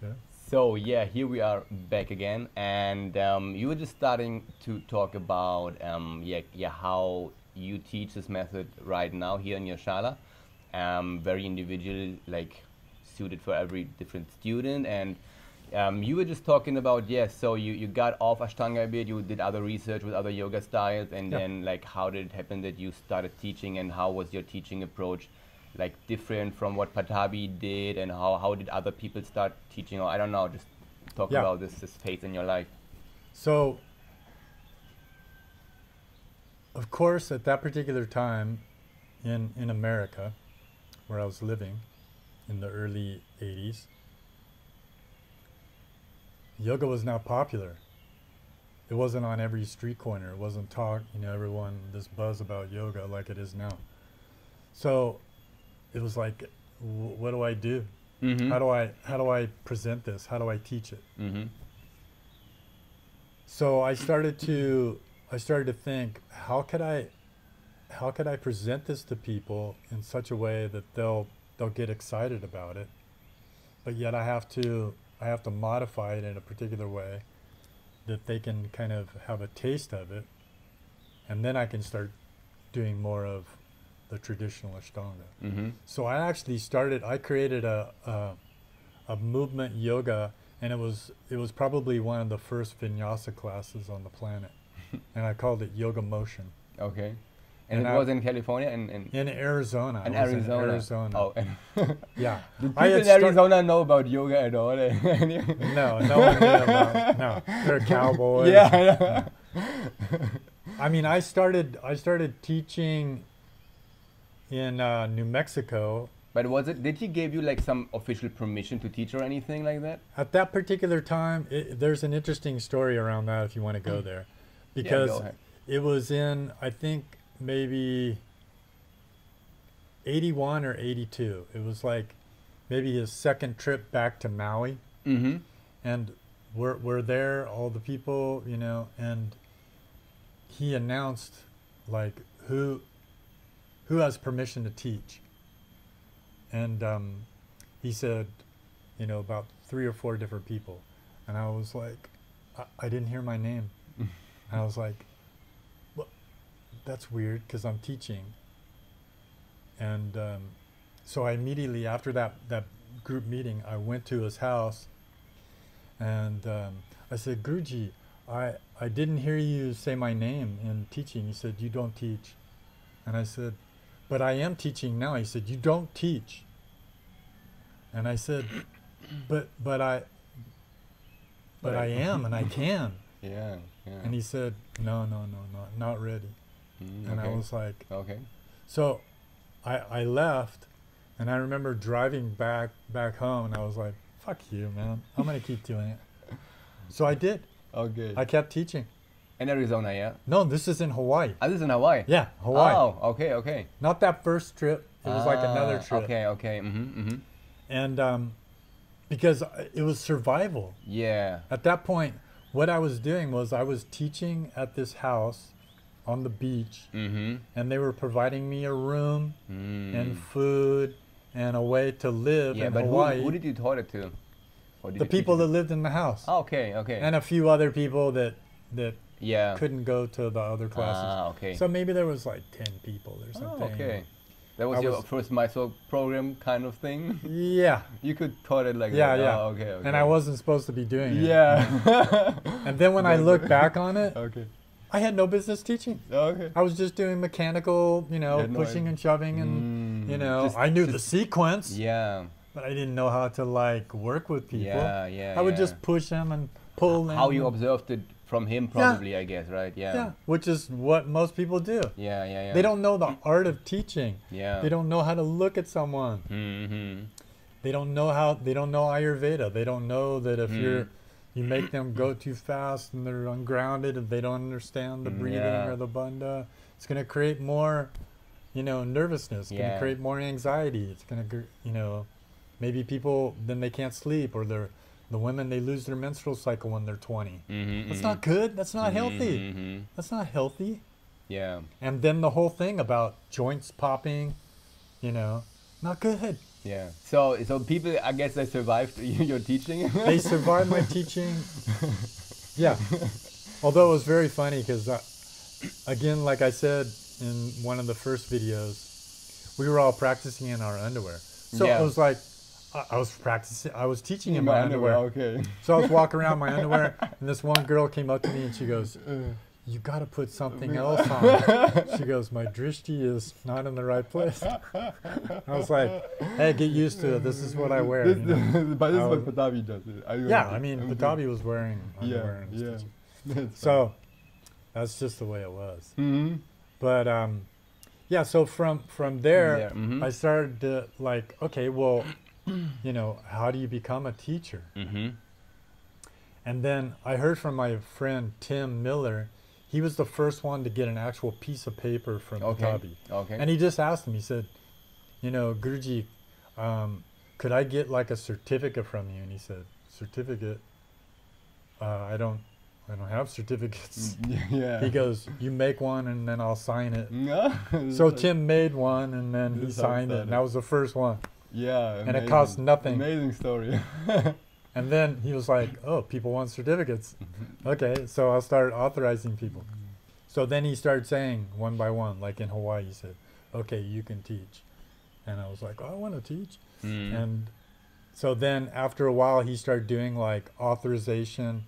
Yeah. So yeah, here we are back again, and you were just starting to talk about how you teach this method right now here in your shala, very individual, like suited for every different student, and you were just talking about so you got off Ashtanga a bit, you did other research with other yoga styles, and Yeah. then like how did it happen that you started teaching, and how was your teaching approach like different from what Patabi did, and how did other people start teaching, or I don't know, just talk Yeah. about this phase in your life. So, of course, at that particular time in America, where I was living in the early 80s, yoga was not popular. It wasn't on every street corner. It wasn't talk, everyone, this buzz about yoga like it is now. So it was like, what do I do? Mm-hmm. How do I present this? How do I teach it? Mm-hmm. So I started to think, how could I present this to people in such a way that they'll get excited about it, but yet I have to modify it in a particular way that they can kind of have a taste of it, and then I can start doing more of the traditional Ashtanga. Mm-hmm. So I created a movement yoga, and it was probably one of the first vinyasa classes on the planet, and I called it Yoga Motion. Okay. And And it I- was in California and In Arizona. in I was Arizona. In Arizona. Oh, and Yeah. do I people had in start- Arizona know about yoga at all? No one knew about. No, they're cowboys. Yeah, I know. I mean, I started teaching in New Mexico. But did he give you like some official permission to teach or anything like that? At that particular time, there's an interesting story around that if you want to go there, because go ahead. it was in, I think, maybe 81 or 82. It was like maybe his second trip back to Maui, Mm-hmm. and we're there, all the people, and he announced like who has permission to teach, and he said, about 3 or 4 different people, and I was like, I didn't hear my name. And I was like, well, that's weird because I'm teaching. And so I immediately, after that group meeting, I went to his house, and I said, Guruji, I didn't hear you say my name in teaching. He said, you don't teach. And I said, but I am teaching now. He said, you don't teach. And I said, but I am, and I can. Yeah, yeah. And he said, no, not ready. And I Okay. was like, Okay. so I left, and I remember driving back home, and I was like, fuck you, man. I'm going to keep doing it. So I did. Okay. I kept teaching. In Arizona, yeah? No, this is in Hawaii. Ah, this is in Hawaii? Yeah, Hawaii. Oh, okay, okay. Not that first trip. It was like another trip. Okay, okay. Mm-hmm, mm-hmm. And because it was survival. Yeah. At that point, what I was doing was I was teaching at this house on the beach, Mm-hmm. and they were providing me a room Mm. and food and a way to live Yeah, in but Hawaii. who did you taught it to? Or did The you teach people it that to? lived in the house, Oh, okay, okay. and a few other people that Yeah. couldn't go to the other classes. Ah, okay. So maybe there was like 10 people or Oh, something. okay. That was I your was- first Mysore program kind of thing? Yeah, You could taught it like yeah, that? yeah. Oh, okay, okay. And I wasn't supposed to be doing it. Yeah. And then when I look back on it, Okay. I had no business teaching. Okay. I was just doing mechanical, You had no pushing idea. and shoving, and I knew the sequence, Yeah. but I didn't know how to like work with people. Yeah, yeah. I would yeah. just push them and pull them. How you observed it from him, probably, I guess, right? Yeah. Yeah, which is what most people do. Yeah, yeah, yeah. They don't know the art of teaching. Yeah. They don't know how to look at someone. Mm-hmm. They don't know Ayurveda. They don't know that if you make them go too fast and they're ungrounded and they don't understand the breathing Yeah. or the bandha, it's going to create more, nervousness. It's going Yeah. to create more anxiety. It's going to, maybe people, then they can't sleep, or the women, they lose their menstrual cycle when they're 20. Mm-hmm. That's not good. That's not healthy. Mm-hmm. That's not healthy. Yeah. And then the whole thing about joints popping, not good. Yeah. So people, I guess they survived your teaching. They survived my teaching. Yeah. Although it was very funny because, again, like I said in one of the first videos, we were all practicing in our underwear. So Yeah. it was like, I was practicing, I was teaching in my underwear. Okay. So I was walking around in my underwear, and this one girl came up to me and she goes, "You got to put something else on." She goes, "My drishti is not in the right place." I was like, "Hey, get used to it. This is what I wear." This, you know? but this is what Patabi does. Yeah, I mean, Patabi was wearing underwear in his teaching. So that's just the way it was. Mm-hmm. But yeah, so from there, Mm-hmm. I started to like, okay, well, you know, how do you become a teacher? Mm-hmm. And then I heard from my friend Tim Miller. He was the first one to get an actual piece of paper from Patabi. Okay. And he just asked him, he said, you know, Guruji, could I get like a certificate from you? And he said, certificate? I don't have certificates. Yeah. He goes, you make one and then I'll sign it. No. So Tim made one and then he signed it, and that was the first one. Yeah. And it cost nothing. Amazing story. And then he was like, oh, people want certificates. Okay, so I'll start authorizing people. So then he started saying one by one, like in Hawaii, he said, okay, you can teach. And I was like, oh, I want to teach. And so then after a while, he started doing like authorization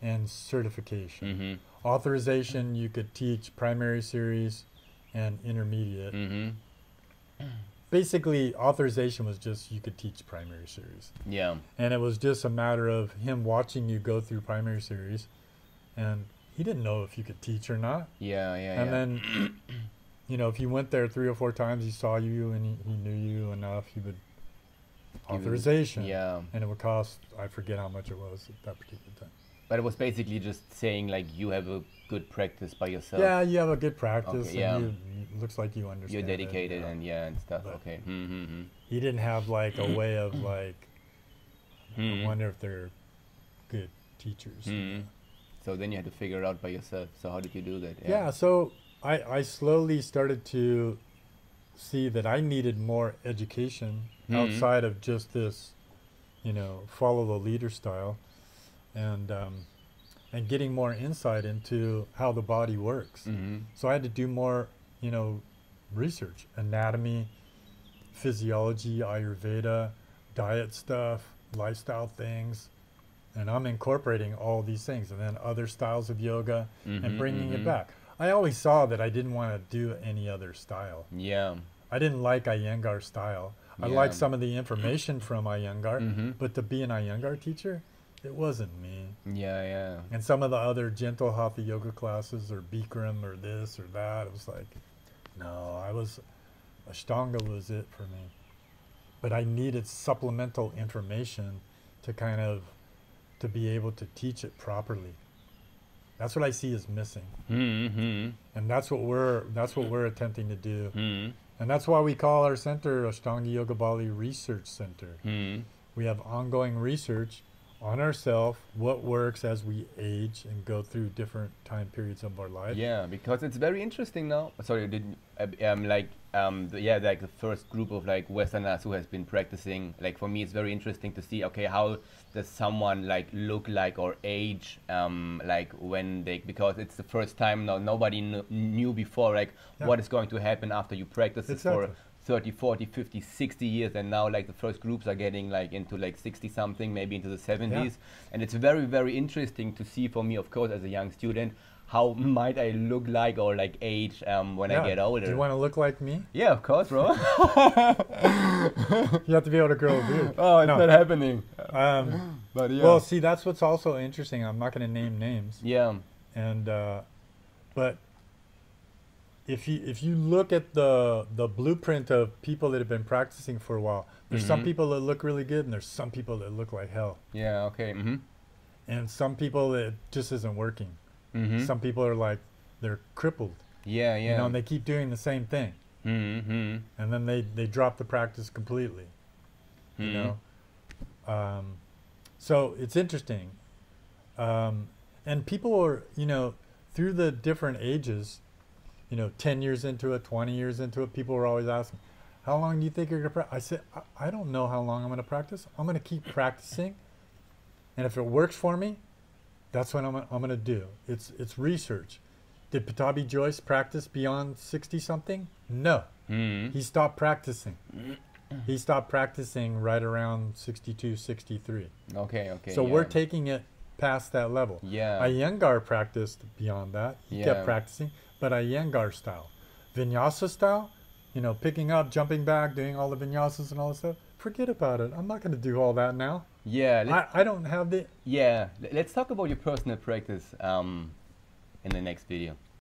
and certification. Authorization, you could teach primary series and intermediate. Basically, authorization was just you could teach primary series. Yeah. And it was just a matter of him watching you go through primary series, and he didn't know if you could teach or not. Yeah. And then, you know, if you went there 3 or 4 times, he saw you and he knew you enough, he would authorization. Yeah. And it would cost, I forget how much it was at that particular time. But it was basically just saying like you have a good practice by yourself. Yeah, you have a good practice. Okay, yeah. And it looks like you understand. You're dedicated it, and stuff. But Okay. he didn't have like a way of like, I wonder if they're good teachers. So then you had to figure it out by yourself. So how did you do that? Yeah, so I slowly started to see that I needed more education outside of just this, you know, follow the leader style, and getting more insight into how the body works. So I had to do more, you know, research, anatomy, physiology, Ayurveda, diet stuff, lifestyle things, and I'm incorporating all these things, and then other styles of yoga and bringing it back. I always saw that I didn't want to do any other style. Yeah. I didn't like Iyengar style. I liked some of the information from Iyengar, but to be an Iyengar teacher, it wasn't me. Yeah. And some of the other gentle hatha yoga classes, or Bikram or this or that, it was like, no, Ashtanga was it for me. But I needed supplemental information to kind of, to be able to teach it properly. That's what I see as missing. And that's what we're attempting to do. And that's why we call our center Ashtanga Yoga Bali Research Center. We have ongoing research on ourselves, what works as we age and go through different time periods of our life. Yeah, because it's very interesting now. Sorry, like the first group of like Westerners who has been practicing. Like for me, it's very interesting to see. Okay, how does someone like look like or age like when they, because it's the first time now. Nobody knew before like what is going to happen after you practice it for 30, 40, 50, 60 years, and now like the first groups are getting like into like 60 something, maybe into the 70s. And it's very, very interesting to see for me, of course, as a young student, how might I look like or like age when I get older. Do you want to look like me? Yeah, of course, bro. You have to be able to grow a beard. Oh, it's not happening. But yeah. Well, see, that's what's also interesting. I'm not going to name names. Yeah. And but if you look at the blueprint of people that have been practicing for a while, there's some people that look really good, and there's some people that look like hell. Yeah. Okay. And some people that just isn't working. Some people are like, they're crippled. Yeah. You know, and they keep doing the same thing. And then they drop the practice completely. You know. So it's interesting. And people are, you know, through the different ages, you know, 10 years into it, 20 years into it, people were always asking, how long do you think you're going to practice? I said, I don't know how long I'm going to practice. I'm going to keep practicing. And if it works for me, that's what I'm going to do. It's research. Did Patabi Joyce practice beyond 60-something? No. He stopped practicing. He stopped practicing right around 62, 63. Okay, okay. So we're taking it past that level. Yeah. Iyengar practiced beyond that. He kept practicing, but Iyengar style. Vinyasa style, you know, picking up, jumping back, doing all the vinyasas and all that stuff. Forget about it. I'm not going to do all that now. Yeah. I don't have the... Yeah. Let's talk about your personal practice in the next video.